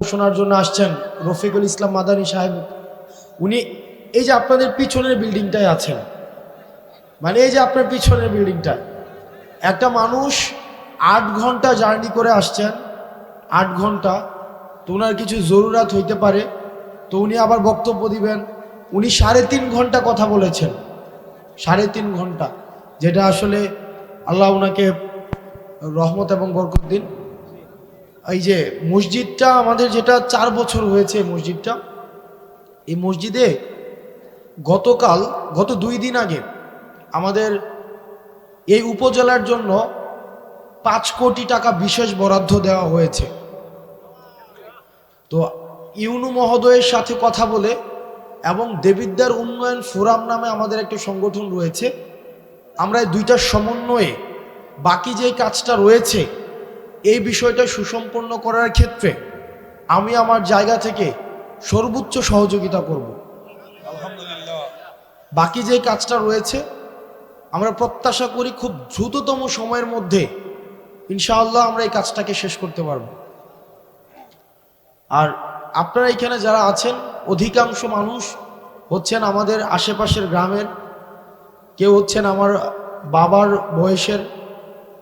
শোনার জন্য আসছেন রফিকুল ইসলাম মাদানী সাহেব। উনি এই যে আপনাদের পিছনের বিল্ডিংটায় আছেন, মানে এই যে আপনার পিছনের বিল্ডিংটা, একটা মানুষ 8 ঘন্টা জার্নি করে আসছেন, 8 ঘন্টা। তো ওনার কিছু জরুরাত হইতে পারে, তো উনি আবার বক্তব্য দিবেন। উনি 3.5 ঘন্টা কথা বলেছেন, 3.5 ঘন্টা, যেটা আসলে আল্লাহ ওনাকে রহমত এবং বরকত দিন। এই যে মসজিদটা আমাদের, যেটা 4 বছর হয়েছে মসজিদটা, এই মসজিদে গত 2 দিন আগে আমাদের এই উপজেলার জন্য 5 কোটি টাকা বিশেষ বরাদ্দ দেওয়া হয়েছে। তো ইউনু মহোদয়ের সাথে কথা বলে, এবং দেবিদ্বার উন্নয়ন ফোরাম নামে আমাদের একটা সংগঠন রয়েছে, আমরা এই দুইটার সমন্বয়ে বাকি যে কাজটা রয়েছে এই বিষয়টা সুসম্পন্ন করার ক্ষেত্রে আমি আমার জায়গা থেকে সর্বোচ্চ সহযোগিতা করব। আলহামদুলিল্লাহ। বাকি যে কাজটা রয়েছে আমরা প্রত্যাশা করি খুব দ্রুততম সময়ের মধ্যে ইনশাআল্লাহ আমরা এই কাজটাকে শেষ করতে পারব। আর আপনারা এখানে যারা আছেন অধিকাংশ মানুষ হচ্ছেন আমাদের আশেপাশের গ্রামের, কেউ হচ্ছেন আমার বাবার বয়সের,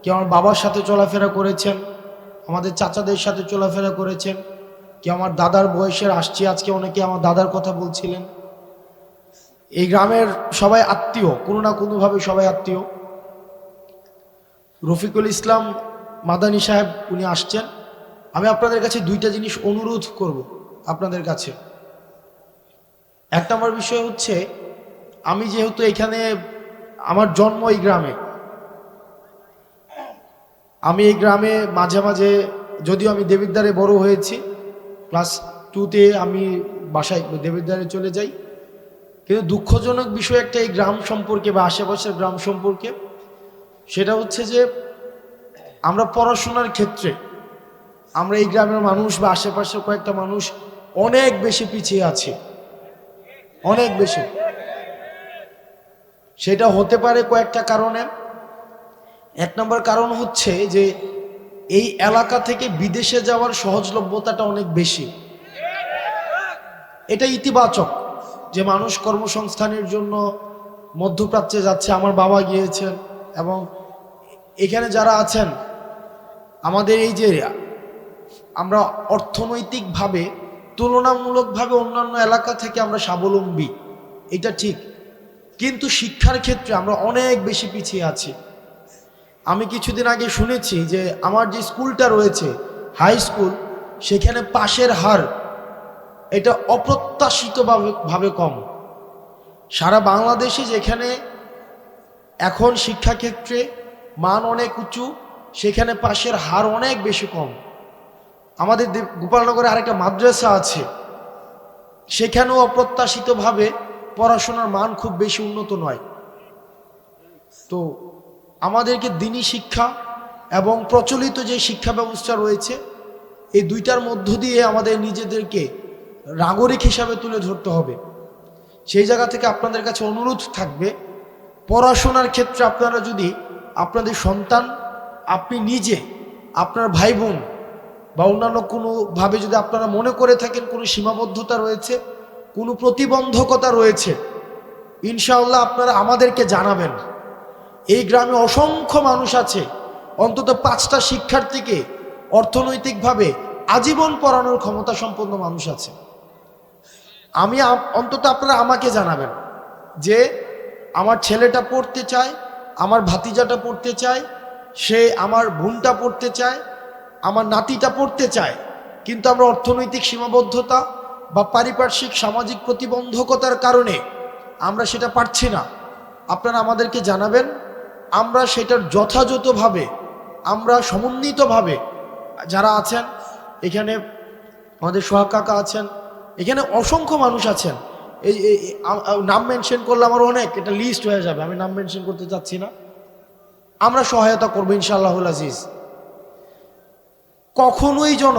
কেউ আমার বাবার সাথে চলাফেরা করেছেন, আমাদের চাচাদের সাথে চলাফেরা করেছেন, কেউ আমার দাদার বয়সের, আসছি আজকে অনেকে আমার দাদার কথা বলছিলেন। এই গ্রামের সবাই আত্মীয়, কোনো না কোনোভাবে সবাই আত্মীয়। রফিকুল ইসলাম মাদানী সাহেব উনি আসছেন। আমি আপনাদের কাছে 2টা জিনিস অনুরোধ করব আপনাদের কাছে। 1 নম্বর বিষয় হচ্ছে, আমি যেহেতু এখানে আমার জন্ম এই গ্রামে, আমি এই গ্রামে মাঝে মাঝে, যদিও আমি দেবিদ্বারে বড় হয়েছি, ক্লাস 2তে আমি বাসায় দেবিদ্বারে চলে যাই, কিন্তু দুঃখজনক বিষয় একটা এই গ্রাম সম্পর্কে বা আশেপাশের গ্রাম সম্পর্কে, সেটা হচ্ছে যে আমরা পড়াশোনার ক্ষেত্রে আমরা এই গ্রামের মানুষ বা আশেপাশের কয়েকটা মানুষ অনেক বেশি পিছিয়ে আছে, অনেক বেশি। সেটা হতে পারে কয়েকটা কারণে। 1 নম্বর কারণ হচ্ছে যে এই এলাকা থেকে বিদেশে যাওয়ার সহজলভ্যতাটা অনেক বেশি। এটা ইতিবাচক যে মানুষ কর্মসংস্থানের জন্য মধ্যপ্রাচ্যে যাচ্ছে, আমার বাবা গিয়েছেন, এবং এখানে যারা আছেন আমাদের এই যে আমরা অর্থনৈতিকভাবে তুলনামূলকভাবে অন্যান্য এলাকা থেকে আমরা স্বাবলম্বী, এটা ঠিক, কিন্তু শিক্ষার ক্ষেত্রে আমরা অনেক বেশি পিছিয়ে আছি। আমি কিছুদিন আগে শুনেছি যে আমার যে স্কুলটা রয়েছে হাই স্কুল, সেখানে পাশের হার এটা অপ্রত্যাশিতভাবে কম। সারা বাংলাদেশে যেখানে এখন শিক্ষাক্ষেত্রে মান অনেক উঁচু, সেখানে পাশের হার অনেক বেশি কম। আমাদের গোপালনগরে আরেকটা মাদ্রাসা আছে, সেখানেও অপ্রত্যাশিতভাবে পড়াশোনার মান খুব বেশি উন্নত নয়। তো আমাদেরকে দিনী শিক্ষা এবং প্রচলিত যে শিক্ষা ব্যবস্থা রয়েছে, এই দুইটার মধ্য দিয়ে আমাদের নিজেদেরকে নাগরিক হিসাবে তুলে ধরতে হবে। সেই জায়গা থেকে আপনাদের কাছে অনুরোধ থাকবে, পড়াশোনার ক্ষেত্রে আপনারা যদি আপনাদের সন্তান, আপনি নিজে, আপনার ভাই বোন বা অন্যান্য কোনোভাবে যদি আপনারা মনে করে থাকেন কোনো সীমাবদ্ধতা রয়েছে, কোনো প্রতিবন্ধকতা রয়েছে, ইনশাআল্লাহ আপনারা আমাদেরকে জানাবেন। এই গ্রামে অসংখ্য মানুষ আছে, অন্তত 5টা শিক্ষার্থীকে অর্থনৈতিকভাবে আজীবন পড়ানোর ক্ষমতা সম্পন্ন মানুষ আছে। আমি অন্তত আপনারা আমাকে জানাবেন যে আমার ছেলেটা পড়তে চায়, আমার ভাতিজাটা পড়তে চায়, সে আমার বোনটা পড়তে চায়, আমার নাতিটা পড়তে চায়, কিন্তু আমরা অর্থনৈতিক সীমাবদ্ধতা বা পারিপার্শ্বিক সামাজিক প্রতিবন্ধকতার কারণে আমরা সেটা পারছি না। আপনারা আমাদেরকে জানাবেন, আমরা সেটার যথাযথভাবে, আমরা সমন্বিতভাবে, যারা আছেন এখানে, আমাদের সোহাগ কাকা আছেন, এখানে অসংখ্য মানুষ আছেন, এই নাম মেনশন করলে আমার অনেক, এটা লিস্ট হয়ে যাবে, আমি নাম মেনশন করতে চাচ্ছি না। আমরা সহায়তা করবো ইনশাআল্লাহুল আজিজ। কখনোই যেন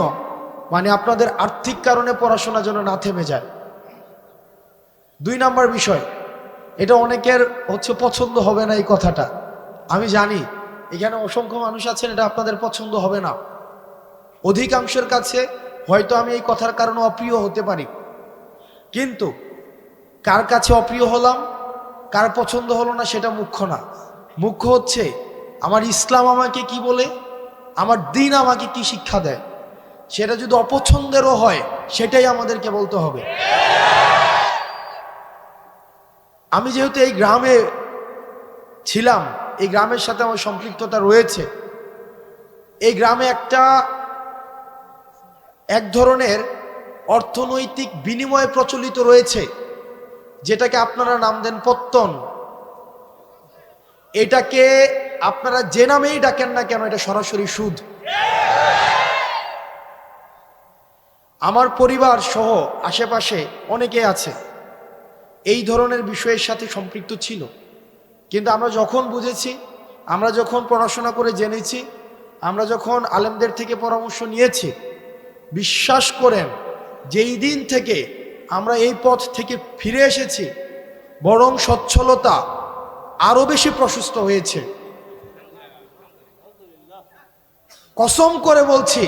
মানে আপনাদের আর্থিক কারণে পড়াশোনা যেন না থেমে যায়। 2 নম্বর বিষয়, এটা অনেকের হচ্ছে পছন্দ হবে না এই কথাটা, আমি জানি এখানে অসংখ্য মানুষ আছেন, এটা আপনাদের পছন্দ হবে না। অধিকাংশের কাছে হয়তো আমি এই কথার কারণে অপ্রিয় হতে পারি, কিন্তু কার কাছে অপ্রিয় হলাম, কার পছন্দ হলো না সেটা মুখ্য না। মুখ্য হচ্ছে আমার ইসলাম আমাকে কি বলে, আমার দ্বীন আমাকে কি শিক্ষা দেয়। সেটা যদি অপছন্দেরও হয় সেটাই আমাদেরকে বলতে হবে। আমি যেহেতু এই গ্রামে ছিলাম, এই গ্রামের সাথে আমার সম্পৃক্ততা রয়েছে। এই গ্রামে এক ধরনের অর্থনৈতিক বিনিময় প্রচলিত রয়েছে, যেটাকে আপনারা নাম দেন পত্তন। এটাকে আপনারা যে নামেই ডাকেন না কেন, এটা সরাসরি সুদ। আমার পরিবার সহ আশেপাশে অনেকে আছে এই ধরনের বিষয়ের সাথে সম্পৃক্ত ছিল, কিন্তু আমরা যখন বুঝেছি, আমরা যখন পড়াশোনা করে জেনেছি, আমরা যখন আলেমদের থেকে পরামর্শ নিয়েছি, বিশ্বাস করেন যেই দিন থেকে আমরা এই পথ থেকে ফিরে এসেছি, বরং সচ্ছলতা আরো বেশি প্রশস্ত হয়েছে। কসম করে বলছি,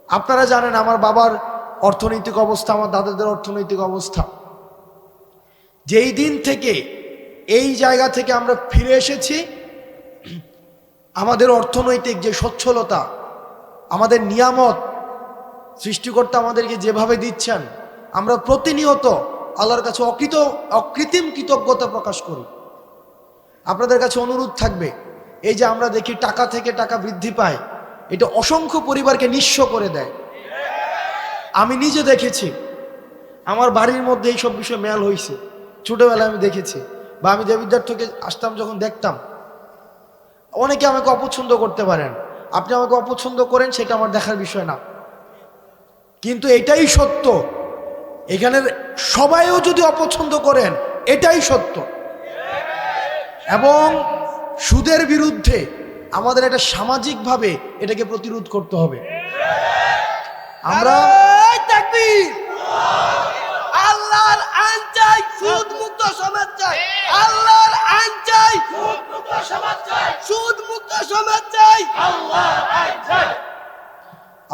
আপনারা জানেন আমার বাবার অর্থনৈতিক অবস্থা, আমার দাদাদের অর্থনৈতিক অবস্থা। যেই দিন থেকে এই জায়গা থেকে আমরা ফিরে এসেছি, আমাদের অর্থনৈতিক যে সচ্ছলতা, আমাদের নিয়ামত সৃষ্টিকর্তা আমাদেরকে যেভাবে দিচ্ছেন, আমরা প্রতিনিয়ত আল্লাহর কাছে অকৃত্রিম কৃতজ্ঞতা প্রকাশ করি। আপনাদের কাছে অনুরোধ থাকবে, এই যে আমরা দেখি টাকা থেকে টাকা বৃদ্ধি পায়, এটা অসংখ্য পরিবারকে নিঃস্ব করে দেয়। আমি নিজে দেখেছি, আমার বাড়ির মধ্যে এইসব বিষয় মেল হয়েছে, ছোটবেলায় আমি দেখেছি। বা আমি দেবিদ্বার থেকে আসতাম যখন দেখতাম, অনেকে আমাকে অপছন্দ করতে পারেন, আপনি আমাকে অপছন্দ করেন, সেটা আমার দেখার বিষয় না, কিন্তু এটাই সত্য। এখানের সবাইও যদি অপছন্দ করেন, এটাই সত্য। এবং সুদের বিরুদ্ধে আমাদের এটা সামাজিকভাবে এটাকে প্রতিরোধ করতে হবে। আমরা আল্লাহর আইন চাই, সুদ মুক্ত সমাজ চাই। আল্লাহর আইন চাই, সুদ মুক্ত সমাজ চাই। সুদ মুক্ত সমাজ চাই, আল্লাহর আইন চাই।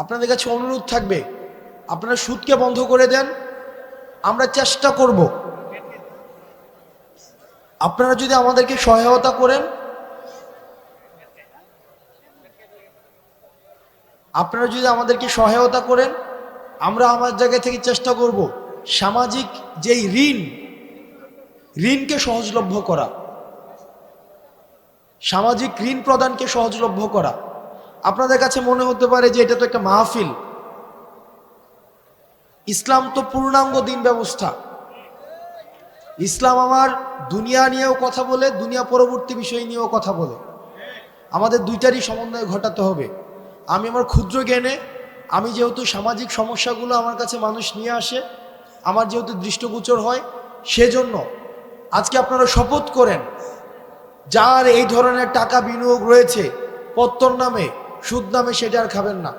আপনাদের কাছে অনুরোধ থাকবে, আপনারা সুদকে বন্ধ করে দেন। আমরা চেষ্টা করব, আপনারা যদি আমাদেরকে সহায়তা করেন, আমরা আমার জায়গা থেকে চেষ্টা করব সামাজিক যেই ঋণকে সহজলভ্য করা, সামাজিক ঋণ প্রদানকে সহজলভ্য করা। আপনাদের কাছে মনে হতে পারে যে এটা তো একটা মাহফিল। ইসলাম তো পূর্ণাঙ্গ দিন ব্যবস্থা। ইসলাম আমার দুনিয়া নিয়েও কথা বলে, দুনিয়া পরবর্তী বিষয় নিয়েও কথা বলে। আমাদের দুইটারই সমন্বয় ঘটাতে হবে। আমি আমার ক্ষুদ্র জ্ঞানে, আমি যেহেতু সামাজিক সমস্যাগুলো আমার কাছে মানুষ নিয়ে আসে, আমার যেহেতু দৃষ্টিগোচর হয়, সেজন্য আজকে আপনারা শপথ করেন, যার এই ধরনের টাকা বিনিয়োগ রয়েছে পত্তন নামে, সুদ নামে, সেটা আর খাবেন না।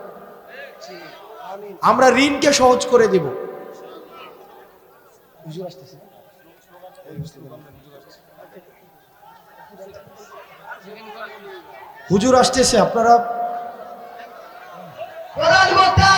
আমরা ঋণকে সহজ করে দেব। হুজুর আসতেছে, আপনারা প্রধান বক্তা